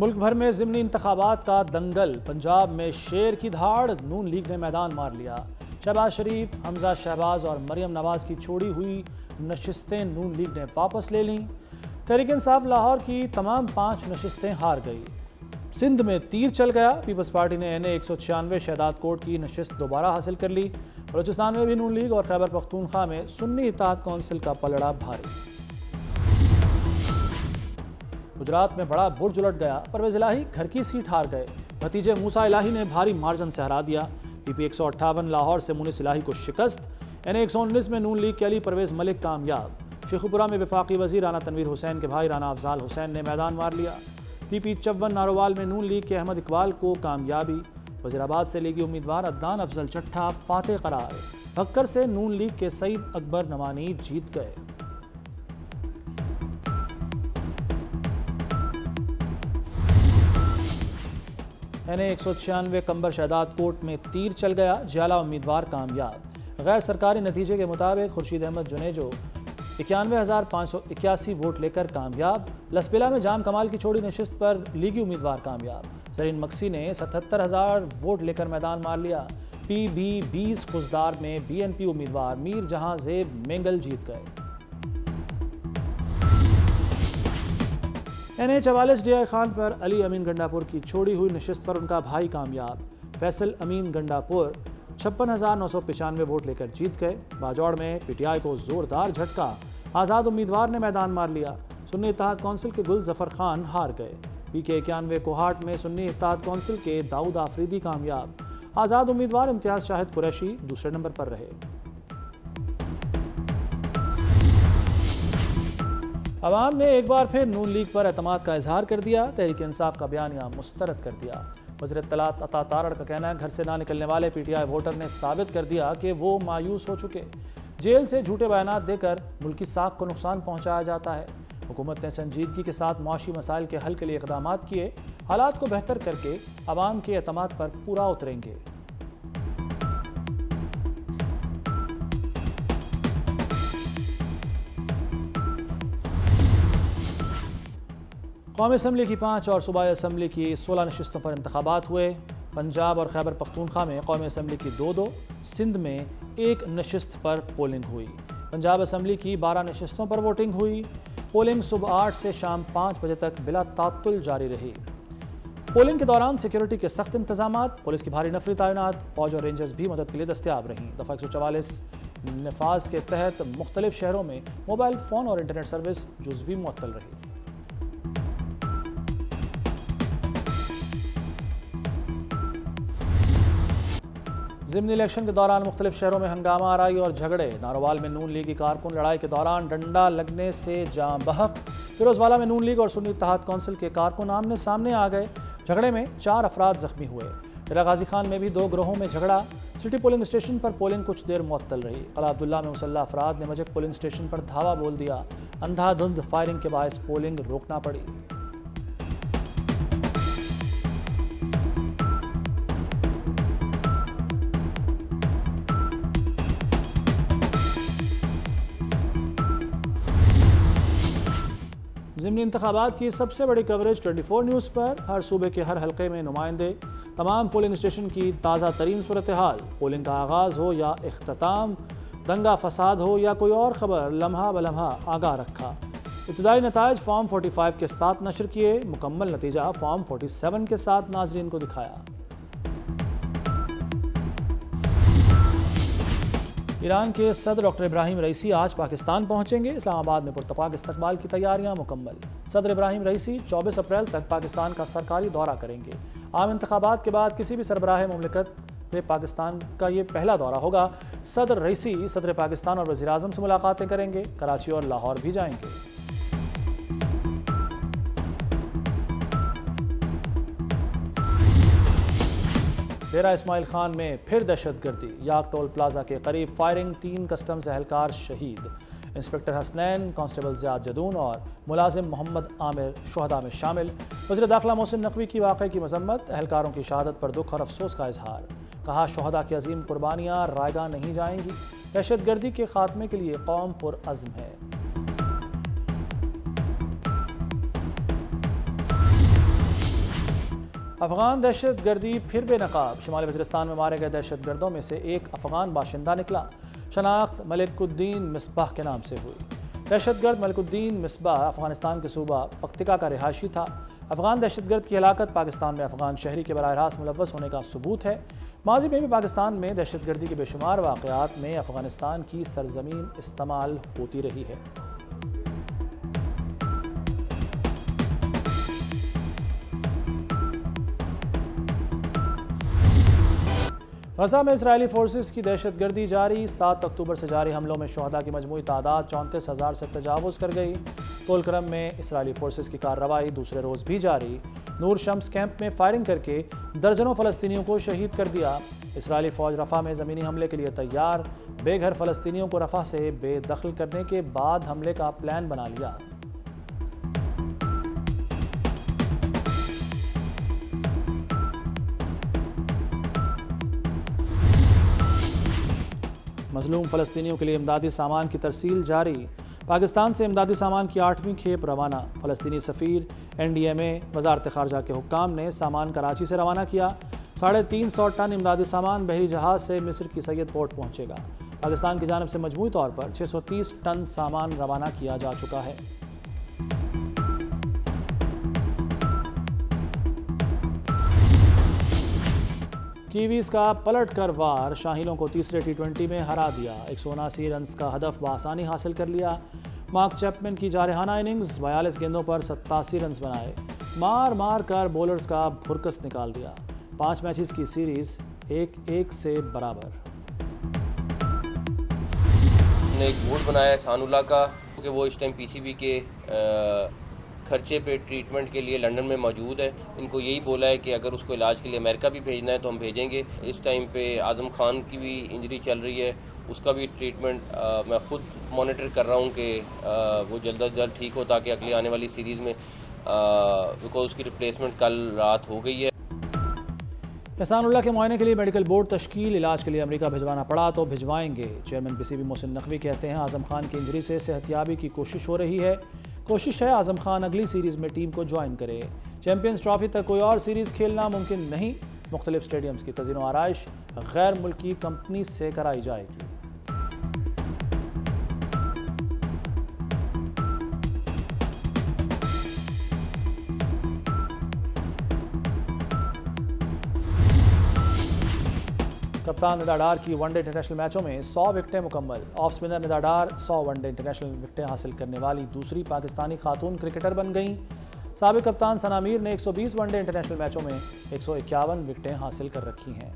ملک بھر میں ضمنی انتخابات کا دنگل، پنجاب میں شیر کی دھاڑ، نون لیگ نے میدان مار لیا۔ شہباز شریف، حمزہ شہباز اور مریم نواز کی چھوڑی ہوئی نشستیں نون لیگ نے واپس لے لیں۔ تحریک انصاف لاہور کی تمام 5 نشستیں ہار گئی۔ سندھ میں تیر چل گیا، پیپلز پارٹی نے NA 196 شہداد کوٹ کی نشست دوبارہ حاصل کر لی۔ بلوچستان میں بھی نون لیگ اور خیبر پختونخوا میں سنی اتحاد کونسل کا پلڑا بھاری۔ گجرات میں بڑا برج الٹ گیا، پرویز الہی گھر کی سیٹ ہار گئے، بھتیجے موسیٰ الہی نے بھاری مارجن سے ہرا دیا۔ PP 158 لاہور سے مونس الہی کو شکست۔ NA 119 میں نون لیگ کے علی پرویز ملک کامیاب۔ شیخو پورہ میں وفاقی وزیر رانا تنویر حسین کے بھائی رانا افضال حسین نے میدان مار لیا۔ PP 54 ناروال میں نون لیگ کے احمد اقبال کو کامیابی۔ وزیر آباد سے لیگی امیدوار عدنان افضل چٹھا فاتح قرار۔ بھکر سے نون لیگ کے سعید اکبر نوانی جیت گئے۔ NA 196 کمبر شہداد کوٹ میں تیر چل گیا، جیالہ امیدوار کامیاب۔ غیر سرکاری نتیجے کے مطابق خورشید احمد جنیجو 91,581 ووٹ لے کر کامیاب۔ لسبیلا میں جام کمال کی چھوڑی نشست پر لیگی امیدوار کامیاب۔ زرین مکسی نے 77,000 ووٹ لے کر میدان مار لیا۔ PB 20 خزدار میں BNP امیدوار میر جہاں زیب مینگل جیت گئے۔ NA 44 DI خان پر علی امین گنڈاپور کی چھوڑی ہوئی نشست پر ان کا بھائی کامیاب۔ فیصل امین گنڈاپور 56,995 ووٹ لے کر جیت گئے۔ باجوڑ میں PTI کو زوردار جھٹکا، آزاد امیدوار نے میدان مار لیا۔ سنی اتحاد کونسل کے گل ظفر خان ہار گئے۔ PK 91 کوہاٹ میں سنی اتحاد کونسل کے داؤد آفریدی کامیاب۔ آزاد امیدوار امتیاز شاہد قریشی دوسرے نمبر پر رہے۔ عوام نے ایک بار پھر نون لیگ پر اعتماد کا اظہار کر دیا، تحریک انصاف کا بیانیہ مسترد کر دیا۔ وزیر اطلاعات عطا تارڑ کا کہنا ہے گھر سے نہ نکلنے والے PTI ووٹر نے ثابت کر دیا کہ وہ مایوس ہو چکے۔ جیل سے جھوٹے بیانات دے کر ملکی ساکھ کو نقصان پہنچایا جاتا ہے۔ حکومت نے سنجیدگی کے ساتھ معاشی مسائل کے حل کے لیے اقدامات کیے، حالات کو بہتر کر کے عوام کے اعتماد پر پورا اتریں گے۔ قومی اسمبلی کی 5 اور صوبائی اسمبلی کی 16 نشستوں پر انتخابات ہوئے۔ پنجاب اور خیبر پختونخوا میں قومی اسمبلی کی 2 سندھ میں 1 نشست پر پولنگ ہوئی۔ پنجاب اسمبلی کی 12 نشستوں پر ووٹنگ ہوئی۔ پولنگ صبح 8 سے شام 5 بجے تک بلا تعطل جاری رہی۔ پولنگ کے دوران سیکیورٹی کے سخت انتظامات، پولیس کی بھاری نفری تعینات، فوج اور رینجرز بھی مدد کے لیے دستیاب رہیں۔ دفعہ 144 نفاذ کے تحت مختلف شہروں میں موبائل فون اور انٹرنیٹ سروس جزوی معطل رہی۔ ضمنی الیکشن کے دوران مختلف شہروں میں ہنگامہ آرائی اور جھگڑے۔ ناروال میں نون لیگی کارکن لڑائی کے دوران ڈنڈا لگنے سے جاں بحق۔ فیروزوالہ میں نون لیگ اور سنی اتحاد کونسل کے کارکن آمنے سامنے آ گئے۔ جھگڑے میں 4 افراد زخمی ہوئے۔ ڈیرہ غازی خان میں بھی 2 گروہوں میں جھگڑا۔ سٹی پولنگ اسٹیشن پر پولنگ کچھ دیر معطل رہی۔ قلعہ عبداللہ میں مسلح افراد نے مجک پولنگ اسٹیشن پر دھاوا بول دیا۔ اندھا دھند فائرنگ کے باعث پولنگ روکنا پڑی۔ ضمنی انتخابات کی سب سے بڑی کوریج 24 نیوز پر۔ ہر صوبے کے ہر حلقے میں نمائندے، تمام پولنگ اسٹیشن کی تازہ ترین صورتحال، پولنگ کا آغاز ہو یا اختتام، دنگا فساد ہو یا کوئی اور خبر، لمحہ بلمحہ آگاہ رکھا۔ ابتدائی نتائج فارم 45 کے ساتھ نشر کیے، مکمل نتیجہ فارم 47 کے ساتھ ناظرین کو دکھایا۔ ایران کے صدر ڈاکٹر ابراہیم رئیسی آج پاکستان پہنچیں گے۔ اسلام آباد میں پرتپاک استقبال کی تیاریاں مکمل۔ صدر ابراہیم رئیسی 24 اپریل تک پاکستان کا سرکاری دورہ کریں گے۔ عام انتخابات کے بعد کسی بھی سربراہ مملکت میں پاکستان کا یہ پہلا دورہ ہوگا۔ صدر رئیسی صدر پاکستان اور وزیر اعظم سے ملاقاتیں کریں گے، کراچی اور لاہور بھی جائیں گے۔ ڈیرہ اسماعیل خان میں پھر دہشت گردی، یاک ٹول پلازا کے قریب فائرنگ، 3 کسٹمز اہلکار شہید۔ انسپکٹر حسنین، کانسٹیبل زیاد جدون اور ملازم محمد عامر شہداء میں شامل۔ وزیر داخلہ محسن نقوی کی واقعے کی مذمت، اہلکاروں کی شہادت پر دکھ اور افسوس کا اظہار۔ کہا شہداء کی عظیم قربانیاں رائیگاں نہیں جائیں گی، دہشت گردی کے خاتمے کے لیے قوم پرعزم ہے۔ افغان دہشت گردی پھر بے نقاب، شمالی وزیرستان میں مارے گئے دہشت گردوں میں سے ایک افغان باشندہ نکلا، شناخت ملک الدین مصباح کے نام سے ہوئی۔ دہشت گرد ملک الدین مصباح افغانستان کے صوبہ پکتیکا کا رہائشی تھا۔ افغان دہشت گرد کی ہلاکت پاکستان میں افغان شہری کے براہ راست ملوث ہونے کا ثبوت ہے۔ ماضی میں بھی پاکستان میں دہشت گردی کے بے شمار واقعات میں افغانستان کی سرزمین استعمال ہوتی رہی ہے۔ غزہ میں اسرائیلی فورسز کی دہشت گردی جاری، 7 اکتوبر سے جاری حملوں میں شہداء کی مجموعی تعداد 34,000 سے تجاوز کر گئی۔ طول کرم میں اسرائیلی فورسز کی کارروائی دوسرے روز بھی جاری، نور شمس کیمپ میں فائرنگ کر کے درجنوں فلسطینیوں کو شہید کر دیا۔ اسرائیلی فوج رفح میں زمینی حملے کے لیے تیار، بے گھر فلسطینیوں کو رفح سے بے دخل کرنے کے بعد حملے کا پلان بنا لیا۔ مظلوم فلسطینیوں کے لیے امدادی سامان کی ترسیل جاری، پاکستان سے امدادی سامان کی 8ویں کھیپ روانہ۔ فلسطینی سفیر NDMA وزارت خارجہ کے حکام نے سامان کراچی سے روانہ کیا۔ 350 ٹن امدادی سامان بحری جہاز سے مصر کی سید پورٹ پہنچے گا۔ پاکستان کی جانب سے مجموعی طور پر 630 ٹن سامان روانہ کیا جا چکا ہے۔ کیویز کا پلٹ کر وار، شاہینوں کو تیسرے T20 میں ہرا دیا، 179 رنز کا ہدف بآسانی حاصل کر لیا۔ مارک چیپمن کی جارحانہ اننگز، 42 گیندوں پر 87 رنز بنائے، مار کر بولرز کا بھرکس نکال دیا۔ 5 میچز کی سیریز 1-1 سے برابر۔ نے ایک بورڈ بنایا احسان اللہ کا کہ وہ اس ٹائم PCB کے خرچے پہ ٹریٹمنٹ کے لیے لنڈن میں موجود ہے۔ ان کو یہی بولا ہے کہ اگر اس کو علاج کے لیے امریکہ بھی بھیجنا ہے تو ہم بھیجیں گے۔ اس ٹائم پہ اعظم خان کی بھی انجری چل رہی ہے، اس کا بھی ٹریٹمنٹ میں خود مانیٹر کر رہا ہوں کہ وہ جلد از جلد ٹھیک ہو تاکہ اگلی آنے والی سیریز میں بیکاز اس کی ریپلیسمنٹ کل رات ہو گئی ہے۔ احسان اللہ کے معائنے کے لیے میڈیکل بورڈ تشکیل، علاج کے لیے امریکہ بھجوانا پڑا تو بھجوائیں گے۔ چیئرمین PCB محسن نقوی کہتے ہیں اعظم خان کی انجری سے صحت یابی کی کوشش ہو رہی ہے، کوشش ہے اعظم خان اگلی سیریز میں ٹیم کو جوائن کرے۔ چیمپئنز ٹرافی تک کوئی اور سیریز کھیلنا ممکن نہیں، مختلف سٹیڈیمز کی تزئین و آرائش غیر ملکی کمپنی سے کرائی جائے گی۔ کپتان ندا ڈار کی ون ڈے انٹرنیشنل میچوں میں 100 وکٹیں مکمل، of spinner Nida Dar 100 one day international وکٹیں حاصل کرنے والی دوسری پاکستانی خاتون کرکٹر بن گئیں۔ سابق کپتان ثنا میر نے 120 ون ڈے انٹرنیشنل میچوں میں 151 وکٹیں حاصل کر رکھی ہیں۔